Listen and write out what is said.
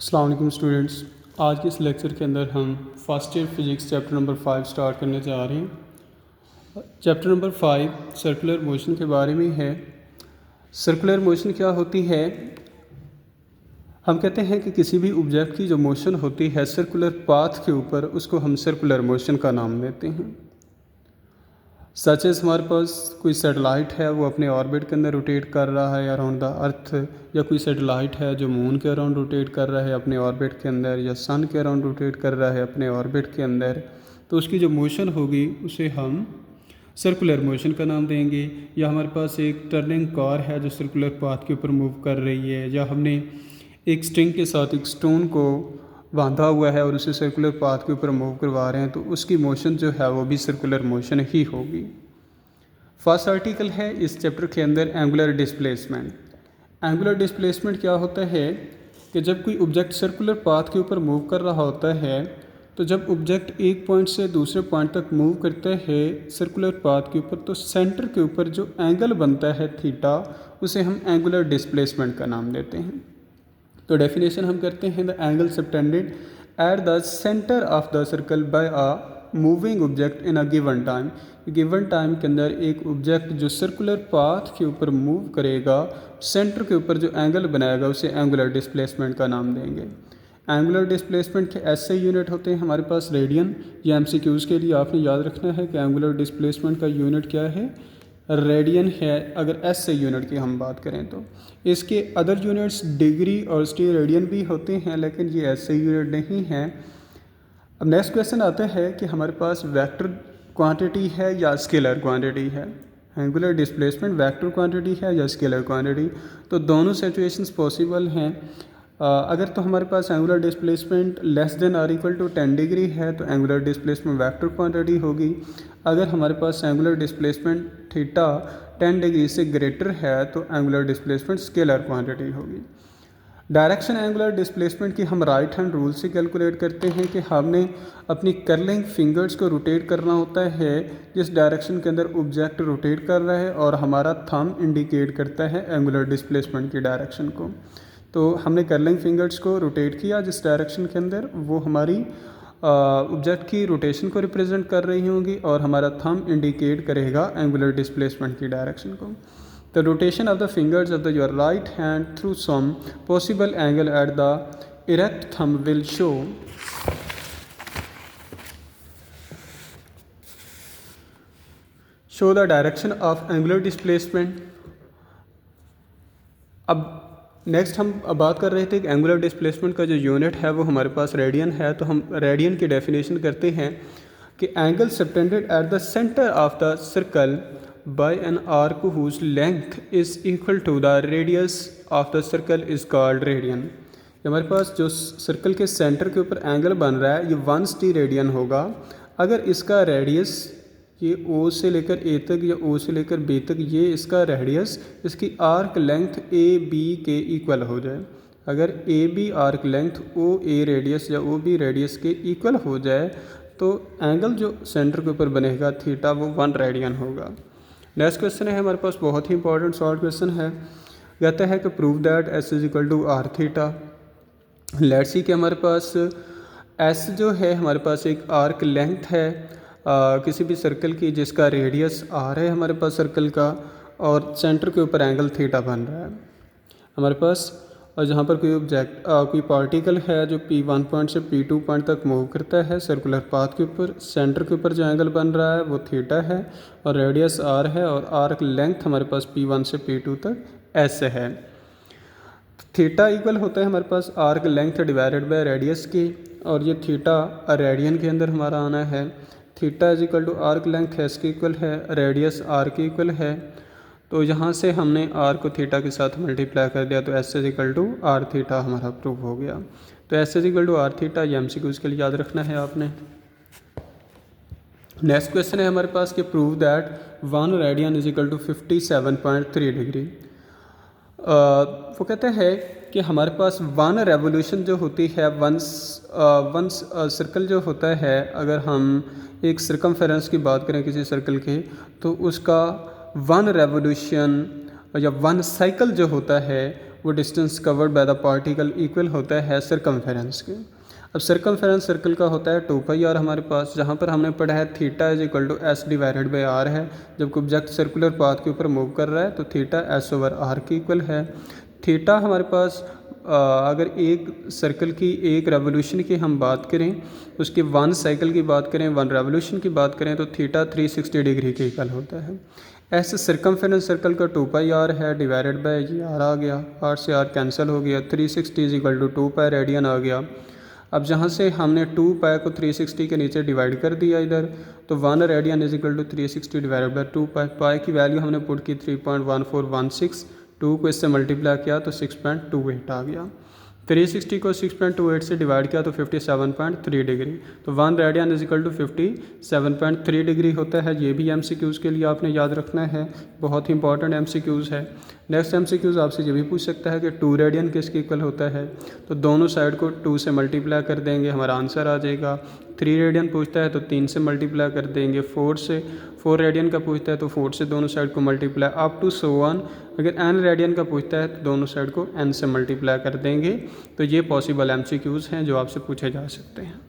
अस्सलाम वालेकुम स्टूडेंट्स। आज के इस लेक्चर के अंदर हम first year physics chapter number 5 start करने जा रहे हैं। चैप्टर नंबर 5 सर्कुलर मोशन के बारे में है। सर्कुलर मोशन क्या होती है? हम कहते हैं कि किसी भी ऑब्जेक्ट की जो मोशन होती है सर्कुलर पाथ के ऊपर, उसको हम सर्कुलर मोशन का नाम देते हैं। सच एस हमारे पास कोई सैटेलाइट है, वो अपने ऑर्बिट के अंदर रोटेट कर रहा है अराउंड द अर्थ, या कोई सैटेलाइट है जो मून के अराउंड रोटेट कर रहा है अपने ऑर्बिट के अंदर, या सन के अराउंड रोटेट कर रहा है अपने ऑर्बिट के अंदर, तो उसकी जो मोशन होगी उसे हम सर्कुलर मोशन का नाम देंगे। या हमारे पास एक टर्निंग कार है जो सर्कुलर पाथ के ऊपर मूव कर रही है, या हमने एक स्ट्रिंग के साथ एक स्टोन को बांधा हुआ है और उसे सर्कुलर पाथ के ऊपर मूव करवा रहे हैं, तो उसकी मोशन जो है वो भी सर्कुलर मोशन ही होगी। फर्स्ट आर्टिकल है इस चैप्टर के अंदर एंगुलर डिस्प्लेसमेंट। एंगुलर डिस्प्लेसमेंट क्या होता है कि जब कोई ऑब्जेक्ट सर्कुलर पाथ के ऊपर मूव कर रहा होता है, तो जब ऑब्जेक्ट एक पॉइंट से दूसरे पॉइंट तक मूव करता है सर्कुलर पाथ के ऊपर, तो सेंटर के ऊपर जो एंगल बनता है थीटा, उसे हम एंगुलर डिस्प्लेसमेंट का नाम देते हैं। तो डेफिनेशन हम करते हैं, the angle subtended at the centre of the circle by a moving object in a given time. Given time के अंदर एक ऑब्जेक्ट जो सर्कुलर पाथ के ऊपर मूव करेगा, सेंटर के ऊपर जो एंगल बनाएगा, उसे एंगुलर डिस्प्लेसमेंट का नाम देंगे। एंगुलर डिस्प्लेसमेंट के ऐसे यूनिट होते हैं हमारे पास रेडियन। या एमसीक्यूज़ के लिए आपने याद रखना है कि एंगुलर डिस्प्लेसमेंट का यूनिट क्या है, रेडियन है। अगर एस से यूनिट की हम बात करें तो इसके अदर यूनिट्स डिग्री और स्टेरेडियन भी होते हैं, लेकिन ये ऐसे यूनिट नहीं हैं। अब नेक्स्ट क्वेश्चन आता है कि हमारे पास वेक्टर क्वांटिटी है या स्केलर क्वांटिटी है। एंगुलर डिस्प्लेसमेंट वेक्टर क्वांटिटी है या स्केलर क्वांटिटी, तो दोनों सिचुएशंस पॉसिबल हैं। अगर तो हमारे पास angular displacement less than or equal to 10 degree है तो एंगुलर डिस्प्लेसमेंट वेक्टर क्वांटिटी होगी। अगर हमारे पास एंगुलर डिस्प्लेसमेंट थीटा 10 डिग्री से ग्रेटर है तो एंगुलर डिस्प्लेसमेंट स्केलर क्वांटिटी होगी। डायरेक्शन एंगुलर डिस्प्लेसमेंट की हम राइट हैंड रूल से कैलकुलेट करते हैं कि हमने अपनी कर्लिंग फिंगर्स को रोटेट करना होता है जिस डायरेक्शन के अंदर ऑब्जेक्ट रोटेट कर रहा है, और हमारा थंब इंडिकेट करता है एंगुलर डिस्प्लेसमेंट की डायरेक्शन को। तो हमने कर्लिंग फिंगर्स को रोटेट किया जिस डायरेक्शन के अंदर, वो हमारी ऑब्जेक्ट की रोटेशन को रिप्रेजेंट कर रही होंगी, और हमारा थंब इंडिकेट करेगा एंगुलर डिस्प्लेसमेंट की डायरेक्शन को। The rotation of the fingers of your right hand through some possible angle at the erect thumb will show the direction of angular displacement। अब नेक्स्ट हम बात कर रहे थे कि एंगुलर डिस्प्लेसमेंट का जो यूनिट है वो हमारे पास रेडियन है, तो हम रेडियन की डेफिनेशन करते हैं कि angle subtended at the centre of the circle by an arc whose length is equal to the radius of the circle is called radian। हमारे पास जो सर्कल के सेंटर के ऊपर एंगल बन रहा है ये 1 रेडियन होगा। अगर इसका रेडियस ये O से लेकर A तक या O से लेकर B तक ये इसका रेडियस इसकी आर्क लेंथ AB के इक्वल हो जाए। अगर AB arc length OA radius या OB रेडियस के इक्वल हो जाए तो एंगल जो सेंटर के ऊपर बनेगा थीटा वो 1 रेडियन होगा। नेक्स्ट क्वेश्चन है हमारे पास बहुत ही इंपॉर्टेंट शॉर्ट क्वेश्चन है, कहता है कि prove that S is equal to R theta. Let's see कि हमारे पास एस जो है हमारे पास एक आर्क लेंथ है किसी भी सर्कल की जिसका रेडियस आर है हमारे पास सर्कल का, और सेंटर के ऊपर एंगल थीटा बन रहा है हमारे पास। और जहाँ पर कोई ऑब्जेक्ट कोई पार्टिकल है जो P1 पॉइंट से P2 पॉइंट तक मूव करता है सर्कुलर पाथ के ऊपर, सेंटर के ऊपर जो एंगल बन रहा है वो थीटा है और रेडियस r है, और आर्क लेंथ हमारे पास P1 से P2 तक s है। थीटा इक्वल होता है हमारे पास arc length divided by radius की, और ये थीटा रेडियन के अंदर हमारा आना है। Theta is equal to arc length S के इक्वल है, रेडियस r के इक्वल है। तो यहाँ से हमने r को थीटा के साथ मल्टीप्लाई कर दिया तो S is equal to R theta हमारा प्रूव हो गया। तो S is equal to R theta, ये एमसीक्यूज़ के लिए याद रखना है आपने। नेक्स्ट क्वेश्चन है हमारे पास कि prove that 1 radian is equal to 57.3 degree. वो कहते हैं कि हमारे पास 1 रेवोल्यूशन जो होती है, वन सर्कल जो होता है, अगर हम एक सर्कमफेरेंस की बात करें किसी सर्कल के, तो उसका 1 रेवोल्यूशन या 1 साइकिल जो होता है वो distance covered by the particle equal होता है सरकमफेरेंस के। अब सरकमफेरेंस सर्कल का होता है 2πr हमारे पास, जहाँ पर हमने पढ़ा है theta is equal to S divided by R है। जब ऑब्जेक्ट सर्कुलर पाथ के ऊपर मूव कर रहा है तो थीटा एस ओवर आर के इक्वल है। थीटा हमारे पास अगर एक सर्कल की एक रेवोल्यूशन की हम बात करें, उसके 1 साइकिल की बात करें, 1 रेवोल्यूशन की बात करें तो थीटा 360 डिग्री के इक्वल होता है। ऐसे सरकमफेरेंस सर्कल का 2πr है डिवाइडेड बाय ये आर आ गया, आर से आर कैंसिल हो गया, 360 इज इक्वल टू 2π रेडियन आ गया। अब जहाँ से हमने 2π को 360 के नीचे डिवाइड कर दिया इधर, तो 1 radian is equal to 360 divided by 2π। Pi की वैल्यू हमने पुट की 3.1416, 2 को इससे मल्टीप्लाई किया तो 6.28 आ गया। 360 को 6.28 से डिवाइड किया तो 57.3 डिग्री, तो 1 radian is equal to 57.3 degree होता है। ये भी MCQs के लिए आपने याद रखना है, बहुत ही इंपॉर्टेंट MCQs है। नेक्स्ट MCQs आपसे ये भी पूछ सकता है कि 2 रेडियन किसके इक्वल होता है, तो दोनों साइड को 2 से मल्टीप्लाई कर देंगे, हमारा आंसर आ जाएगा। 3 रेडियन पूछता है तो 3 से मल्टीप्लाई कर देंगे, 4 रेडियन का पूछता है तो 4 से दोनों साइड को multiply up to so on. अगर n रेडियन का पूछता है तो दोनों साइड को n से मल्टीप्लाई कर देंगे। तो ये पॉसिबल MCQs हैं जो आपसे पूछे जा सकते हैं।